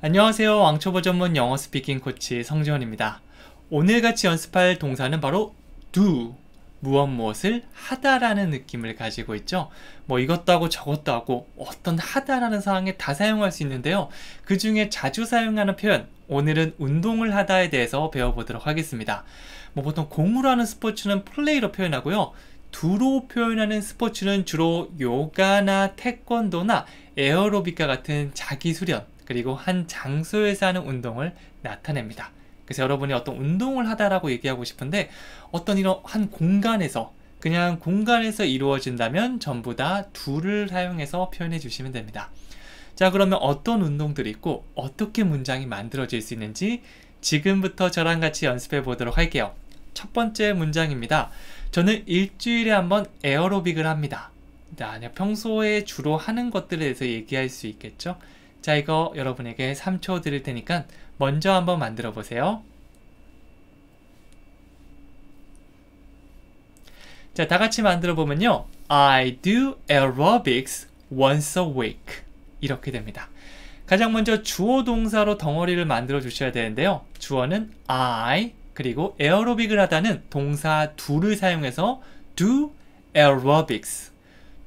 안녕하세요. 왕초보 전문 영어 스피킹 코치 성지원입니다. 오늘 같이 연습할 동사는 바로 do, 무엇을 하다라는 느낌을 가지고 있죠. 이것도 하고 저것도 하고 어떤 하다라는 상황에 다 사용할 수 있는데요. 그 중에 자주 사용하는 표현, 오늘은 운동을 하다에 대해서 배워보도록 하겠습니다. 보통 공으로 하는 스포츠는 플레이로 표현하고요. do로 표현하는 스포츠는 주로 요가나 태권도나 에어로빅과 같은 자기 수련, 그리고 한 장소에서 하는 운동을 나타냅니다. 그래서 여러분이 어떤 운동을 하다라고 얘기하고 싶은데 어떤 이런 한 공간에서 그냥 공간에서 이루어진다면 전부 다 do를 사용해서 표현해 주시면 됩니다. 자, 그러면 어떤 운동들이 있고 어떻게 문장이 만들어질 수 있는지 지금부터 저랑 같이 연습해 보도록 할게요. 첫 번째 문장입니다. 저는 일주일에 한번 에어로빅을 합니다. 자, 평소에 주로 하는 것들에 대해서 얘기할 수 있겠죠? 자, 이거 여러분에게 3초 드릴 테니까 먼저 한번 만들어 보세요. 자, 다 같이 만들어 보면요. I do aerobics once a week. 이렇게 됩니다. 가장 먼저 주어 동사로 덩어리를 만들어 주셔야 되는데요. 주어는 I, 그리고 에어로빅을 하다는 동사 do를 사용해서 do aerobics.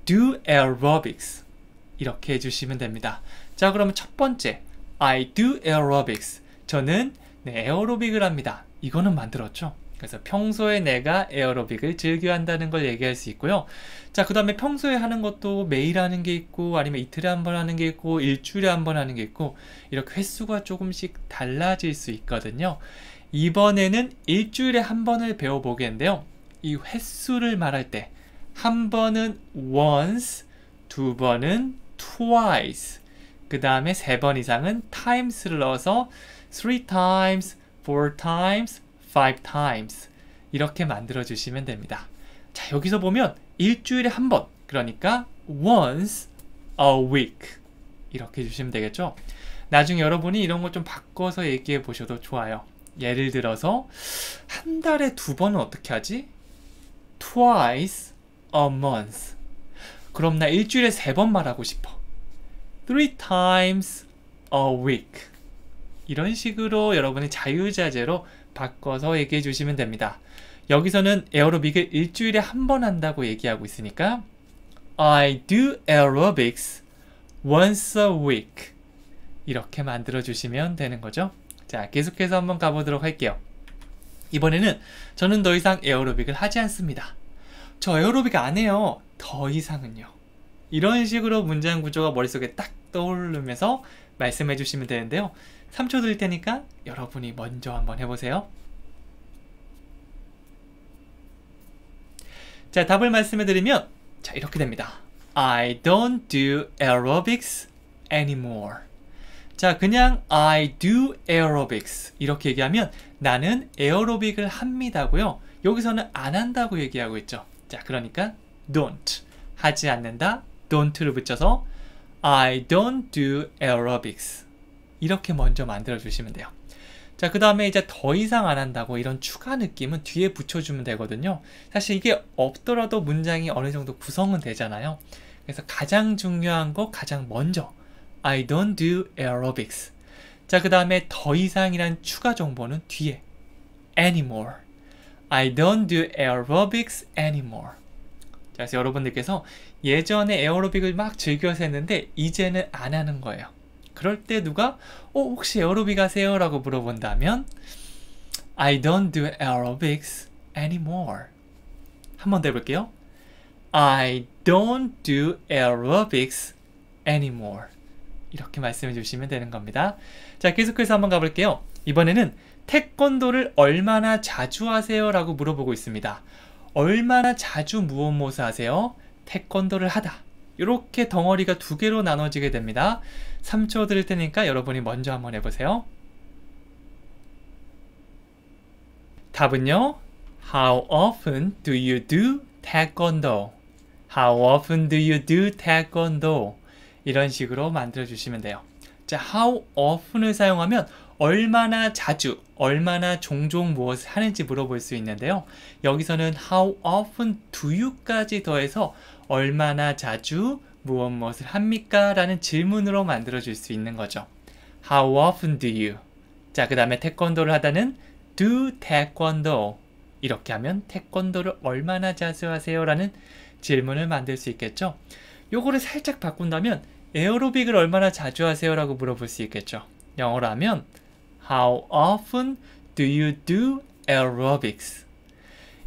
do aerobics. 이렇게 해주시면 됩니다. 자, 그러면 첫 번째 I do aerobics. 저는 에어로빅을 합니다. 이거는 만들었죠. 그래서 평소에 내가 에어로빅을 즐겨 한다는 걸 얘기할 수 있고요. 자, 그 다음에 평소에 하는 것도 매일 하는 게 있고 아니면 이틀에 한 번 하는 게 있고 일주일에 한 번 하는 게 있고 이렇게 횟수가 조금씩 달라질 수 있거든요. 이번에는 일주일에 한 번을 배워보겠는데요. 이 횟수를 말할 때 한 번은 once, 두 번은 twice, 그 다음에 3번 이상은 times를 넣어서 3 times, 4 times, 5 times 이렇게 만들어 주시면 됩니다. 자, 여기서 보면 일주일에 한 번, 그러니까 once a week 이렇게 해주시면 되겠죠. 나중에 여러분이 이런 거 좀 바꿔서 얘기해 보셔도 좋아요. 예를 들어서 한 달에 2번은 어떻게 하지? twice a month. 그럼 나 일주일에 3번 말하고 싶어. 3 times a week. 이런 식으로 여러분이 자유자재로 바꿔서 얘기해 주시면 됩니다. 여기서는 에어로빅을 일주일에 한 번 한다고 얘기하고 있으니까 I do aerobics once a week. 이렇게 만들어 주시면 되는 거죠. 자, 계속해서 한번 가보도록 할게요. 이번에는 저는 더 이상 에어로빅을 하지 않습니다. 저 에어로빅 안 해요. 더 이상은요. 이런 식으로 문장 구조가 머릿속에 딱 떠오르면서 말씀해 주시면 되는데요. 3초 드릴 테니까 여러분이 먼저 한번 해보세요. 자, 답을 말씀해 드리면 자, 이렇게 됩니다. I don't do aerobics anymore. 자, 그냥 I do aerobics 이렇게 얘기하면 나는 에어로빅을 합니다고요. 여기서는 안 한다고 얘기하고 있죠. 자, 그러니까 don't, 하지 않는다, don't를 붙여서 I don't do aerobics 이렇게 먼저 만들어 주시면 돼요. 자, 그 다음에 이제 더 이상 안 한다고 이런 추가 느낌은 뒤에 붙여주면 되거든요. 사실 이게 없더라도 문장이 어느 정도 구성은 되잖아요. 그래서 가장 중요한 거 가장 먼저 I don't do aerobics. 자, 그 다음에 더 이상이란 추가 정보는 뒤에 anymore. I don't do aerobics anymore. 자, 그래서 여러분들께서 예전에 에어로빅을 막 즐겨서 했는데 이제는 안 하는 거예요. 그럴 때 누가 혹시 에어로빅 하세요? 라고 물어본다면 I don't do aerobics anymore. 한 번 더 해볼게요. I don't do aerobics anymore. 이렇게 말씀해 주시면 되는 겁니다. 자, 계속해서 한번 가볼게요. 이번에는 태권도를 얼마나 자주 하세요? 라고 물어보고 있습니다. 얼마나 자주 무엇을 하세요? 태권도를 하다. 이렇게 덩어리가 2개로 나눠지게 됩니다. 3초 드릴 테니까 여러분이 먼저 한번 해보세요. 답은요. How often do you do taekwondo? How often do you do taekwondo? 이런 식으로 만들어 주시면 돼요. 자, how often을 사용하면 얼마나 자주, 얼마나 종종 무엇을 하는지 물어볼 수 있는데요. 여기서는 how often do you까지 더해서 얼마나 자주 무엇을 합니까? 라는 질문으로 만들어 줄 수 있는 거죠. How often do you? 자, 그 다음에 태권도를 하다는 do taekwondo. 이렇게 하면 태권도를 얼마나 자주 하세요? 라는 질문을 만들 수 있겠죠. 요거를 살짝 바꾼다면 에어로빅을 얼마나 자주 하세요? 라고 물어볼 수 있겠죠. 영어로 하면 How often do you do aerobics?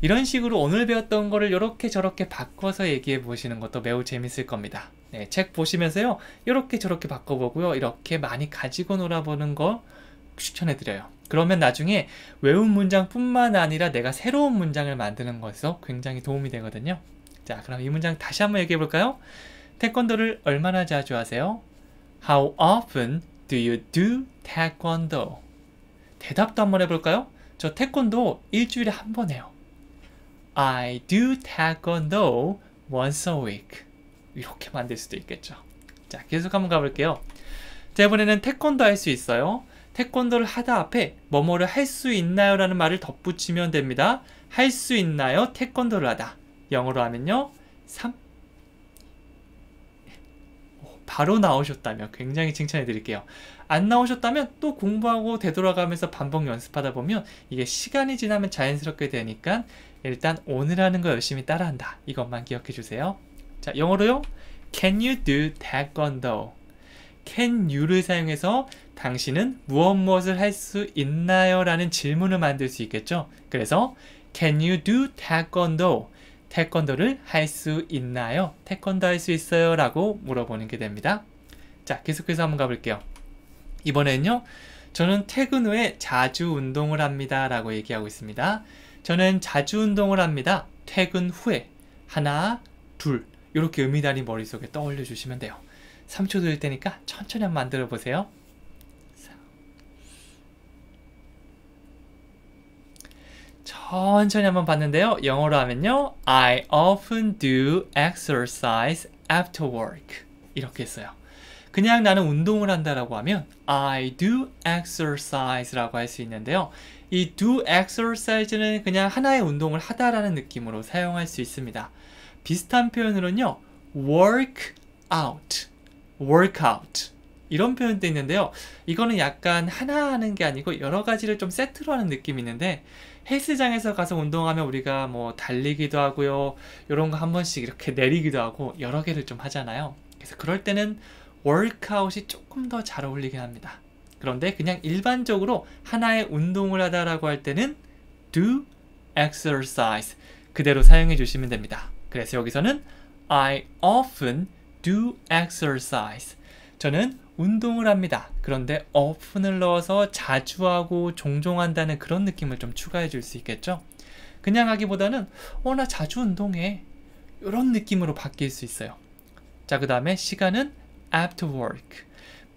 이런 식으로 오늘 배웠던 거를 이렇게 저렇게 바꿔서 얘기해 보시는 것도 매우 재밌을 겁니다. 네, 책 보시면서요. 이렇게 저렇게 바꿔보고요. 이렇게 많이 가지고 놀아보는 거 추천해드려요. 그러면 나중에 외운 문장뿐만 아니라 내가 새로운 문장을 만드는 것에서 굉장히 도움이 되거든요. 자, 그럼 이 문장 다시 한번 얘기해 볼까요? 태권도를 얼마나 자주 하세요? How often do you do taekwondo? 대답도 한번 해볼까요? 저 태권도 일주일에 한 번 해요. I do taekwondo once a week. 이렇게 만들 수도 있겠죠. 자, 계속 한번 가볼게요. 자, 이번에는 태권도 할 수 있어요. 태권도를 하다 앞에 뭐뭐를 할 수 있나요? 라는 말을 덧붙이면 됩니다. 할 수 있나요? 태권도를 하다. 영어로 하면요. 3. 바로 나오셨다면 굉장히 칭찬해 드릴게요. 안 나오셨다면 또 공부하고 되돌아가면서 반복 연습하다 보면 이게 시간이 지나면 자연스럽게 되니까 일단 오늘 하는 거 열심히 따라한다. 이것만 기억해 주세요. 자, 영어로요. Can you do taekwondo? Can you를 사용해서 당신은 무엇을 할 수 있나요? 라는 질문을 만들 수 있겠죠. 그래서 Can you do taekwondo? 태권도를 할 수 있나요? 태권도 할 수 있어요? 라고 물어보는 게 됩니다. 자, 계속해서 한번 가볼게요. 이번에는요. 저는 퇴근 후에 자주 운동을 합니다. 라고 얘기하고 있습니다. 저는 자주 운동을 합니다. 퇴근 후에. 하나, 둘. 이렇게 의미단위 머릿속에 떠올려 주시면 돼요. 3초 드릴 테니까 천천히 한번 만들어 보세요. 천천히 한번 봤는데요. 영어로 하면요. I often do exercise after work. 이렇게 했어요. 그냥 나는 운동을 한다라고 하면 I do exercise라고 할 수 있는데요. 이 do exercise는 그냥 하나의 운동을 하다라는 느낌으로 사용할 수 있습니다. 비슷한 표현으로는요. work out, 이런 표현도 있는데요. 이거는 약간 하나 하는 게 아니고 여러 가지를 좀 세트로 하는 느낌이 있는데 헬스장에서 가서 운동하면 우리가 뭐 달리기도 하고요. 이런 거 한 번씩 이렇게 내리기도 하고 여러 개를 좀 하잖아요. 그래서 그럴 때는 workout이 조금 더 잘 어울리긴 합니다. 그런데 그냥 일반적으로 하나의 운동을 하다라고 할 때는 do exercise 그대로 사용해 주시면 됩니다. 그래서 여기서는 I often do exercise. 저는 운동을 합니다. 그런데 often을 넣어서 자주 하고 종종 한다는 그런 느낌을 좀 추가해 줄 수 있겠죠? 그냥 하기보다는 나 자주 운동해. 이런 느낌으로 바뀔 수 있어요. 자, 그 다음에 시간은 after work.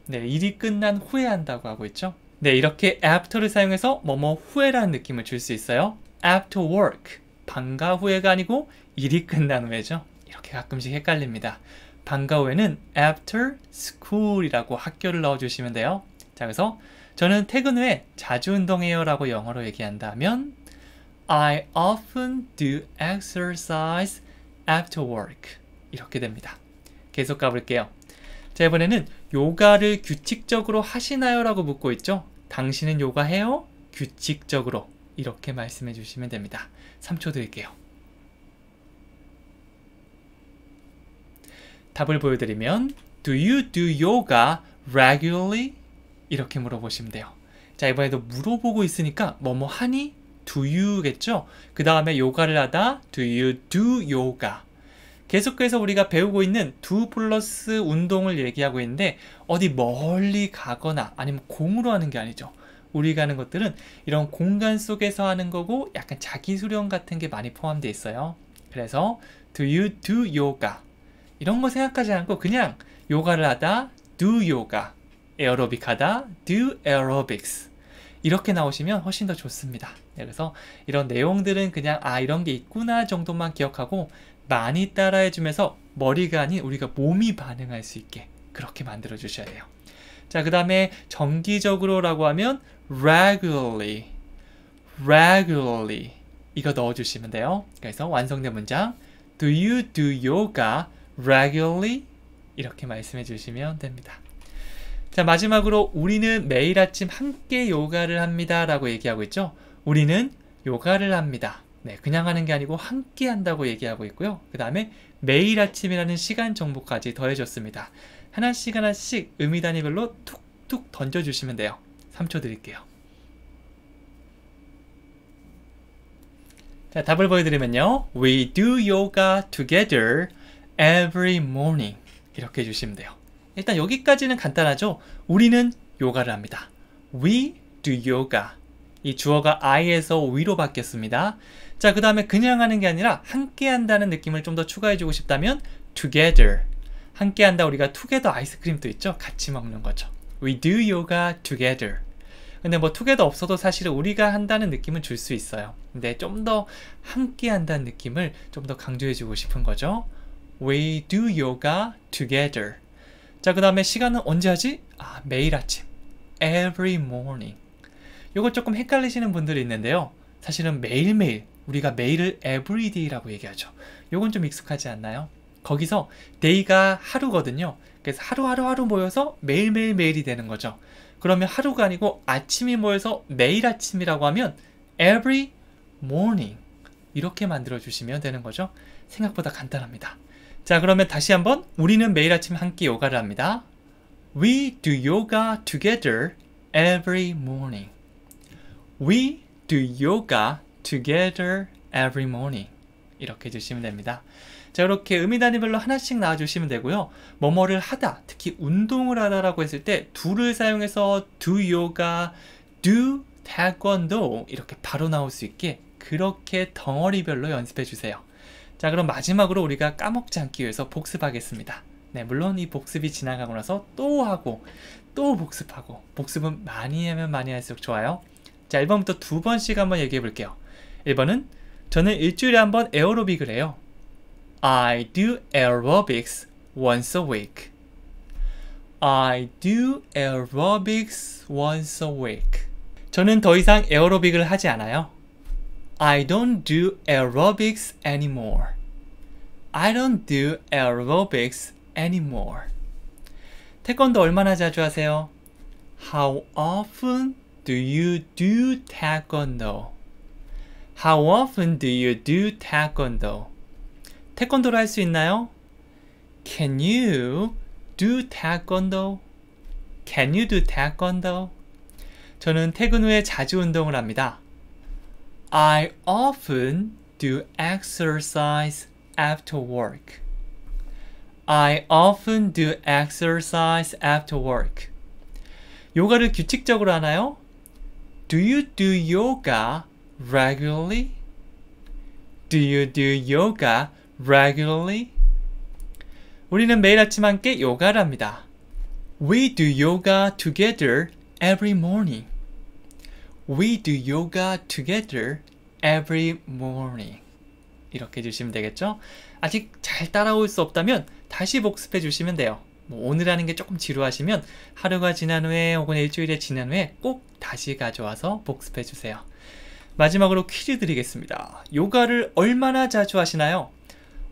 네, 일이 끝난 후에 한다고 하고 있죠? 네, 이렇게 after를 사용해서 뭐뭐 후에라는 느낌을 줄 수 있어요. after work. 방과 후에가 아니고 일이 끝난 후에죠. 이렇게 가끔씩 헷갈립니다. 방과 후에는 after school이라고 학교를 넣어주시면 돼요. 자, 그래서 저는 퇴근 후에 자주 운동해요 라고 영어로 얘기한다면 I often do exercise after work. 이렇게 됩니다. 계속 가볼게요. 자, 이번에는 요가를 규칙적으로 하시나요? 라고 묻고 있죠. 당신은 요가 해요? 규칙적으로. 이렇게 말씀해 주시면 됩니다. 3초 드릴게요. 답을 보여드리면 Do you do yoga regularly? 이렇게 물어보시면 돼요. 자, 이번에도 물어보고 있으니까 뭐뭐 하니? Do you겠죠? 그 다음에 요가를 하다 Do you do yoga? 계속해서 우리가 배우고 있는 do 플러스 운동을 얘기하고 있는데 어디 멀리 가거나 아니면 공으로 하는 게 아니죠. 우리가 하는 것들은 이런 공간 속에서 하는 거고 약간 자기 수련 같은 게 많이 포함되어 있어요. 그래서 Do you do yoga? 이런 거 생각하지 않고 그냥 요가를 하다 do yoga, 에어로빅 하다 do aerobics 이렇게 나오시면 훨씬 더 좋습니다. 그래서 이런 내용들은 그냥 이런 게 있구나 정도만 기억하고 많이 따라해 주면서 머리가 아닌 우리가 몸이 반응할 수 있게 그렇게 만들어 주셔야 돼요. 자, 그 다음에 정기적으로 라고 하면 regularly 이거 넣어주시면 돼요. 그래서 완성된 문장 Do you do yoga regularly? 이렇게 말씀해 주시면 됩니다. 자, 마지막으로 우리는 매일 아침 함께 요가를 합니다 라고 얘기하고 있죠. 우리는 요가를 합니다. 네, 그냥 하는 게 아니고 함께 한다고 얘기하고 있고요. 그 다음에 매일 아침이라는 시간 정보까지 더해줬습니다. 하나씩 하나씩 의미 단위별로 툭툭 던져주시면 돼요. 3초 드릴게요. 자, 답을 보여드리면요. We do yoga together every morning. 이렇게 해주시면 돼요. 일단 여기까지는 간단하죠? 우리는 요가를 합니다. We do yoga. 이 주어가 I에서 we로 바뀌었습니다. 자, 그 다음에 그냥 하는 게 아니라 함께 한다는 느낌을 좀 더 추가해주고 싶다면 together. 함께 한다, 우리가 together 아이스크림도 있죠? 같이 먹는 거죠. We do yoga together. 근데 뭐 together 없어도 사실은 우리가 한다는 느낌은 줄 수 있어요. 근데 좀 더 함께 한다는 느낌을 좀 더 강조해주고 싶은 거죠. We do yoga together. 자, 그 다음에 시간은 언제 하지? 아, 매일 아침. Every morning. 요거 조금 헷갈리시는 분들이 있는데요. 사실은 매일매일, 우리가 매일을 everyday라고 얘기하죠. 요건 좀 익숙하지 않나요? 거기서 day가 하루거든요. 그래서 하루 모여서 매일매일이 되는 거죠. 그러면 하루가 아니고 아침이 모여서 매일 아침이라고 하면 every morning 이렇게 만들어 주시면 되는 거죠. 생각보다 간단합니다. 자, 그러면 다시 한번 우리는 매일 아침 함께 요가를 합니다. We do yoga together every morning. We do yoga together every morning. 이렇게 해주시면 됩니다. 자, 이렇게 의미 단위별로 하나씩 나와주시면 되고요. 뭐뭐를 하다, 특히 운동을 하다라고 했을 때 do를 사용해서 do yoga, do taekwondo 이렇게 바로 나올 수 있게 그렇게 덩어리별로 연습해 주세요. 자, 그럼 마지막으로 우리가 까먹지 않기 위해서 복습하겠습니다. 네, 물론 이 복습이 지나가고 나서 또 하고 또 복습하고, 복습은 많이 하면 많이 할수록 좋아요. 자, 1번부터 2번씩 한번 얘기해 볼게요. 1번은 저는 일주일에 한 번 에어로빅을 해요. I do aerobics once a week. I do aerobics once a week. 저는 더 이상 에어로빅을 하지 않아요. I don't do aerobics anymore. I don't do aerobics anymore. 태권도 얼마나 자주 하세요? How often do you do taekwondo? How often do you do taekwondo? 태권도를 할 수 있나요? Can you do taekwondo? Can you do taekwondo? 저는 퇴근 후에 자주 운동을 합니다. I often do exercise after work. I often do exercise after work. 요가를 규칙적으로 하나요? Do you do yoga regularly? Do you do yoga regularly? 우리는 매일 아침 함께 요가를 합니다. We do yoga together every morning. We do yoga together every morning. 이렇게 해주시면 되겠죠? 아직 잘 따라올 수 없다면 다시 복습해 주시면 돼요. 뭐 오늘 하는 게 조금 지루하시면 하루가 지난 후에 혹은 일주일이 지난 후에 꼭 다시 가져와서 복습해 주세요. 마지막으로 퀴즈 드리겠습니다. 요가를 얼마나 자주 하시나요?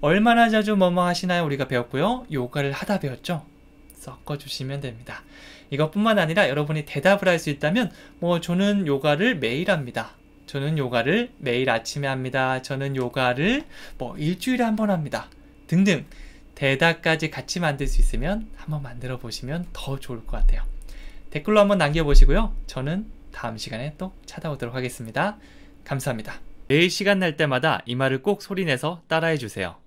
얼마나 자주 뭐뭐 하시나요? 우리가 배웠고요. 요가를 하다 배웠죠? 섞어주시면 됩니다. 이것뿐만 아니라 여러분이 대답을 할 수 있다면 뭐 저는 요가를 매일 합니다. 저는 요가를 매일 아침에 합니다. 저는 요가를 뭐 일주일에 한 번 합니다. 등등 대답까지 같이 만들 수 있으면 한번 만들어 보시면 더 좋을 것 같아요. 댓글로 한번 남겨보시고요. 저는 다음 시간에 또 찾아오도록 하겠습니다. 감사합니다. 매일 시간 날 때마다 이 말을 꼭 소리내서 따라해 주세요.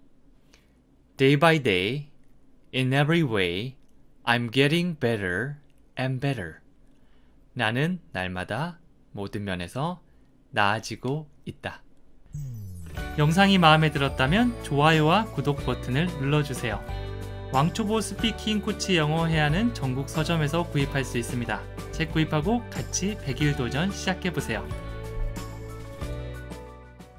Day by day, in every way, I'm getting better and better. 나는 날마다 모든 면에서 나아지고 있다. 영상이 마음에 들었다면 좋아요와 구독 버튼을 눌러주세요. 왕초보 스피킹 코치 영어 해야하는 전국 서점에서 구입할 수 있습니다. 책 구입하고 같이 100일 도전 시작해보세요.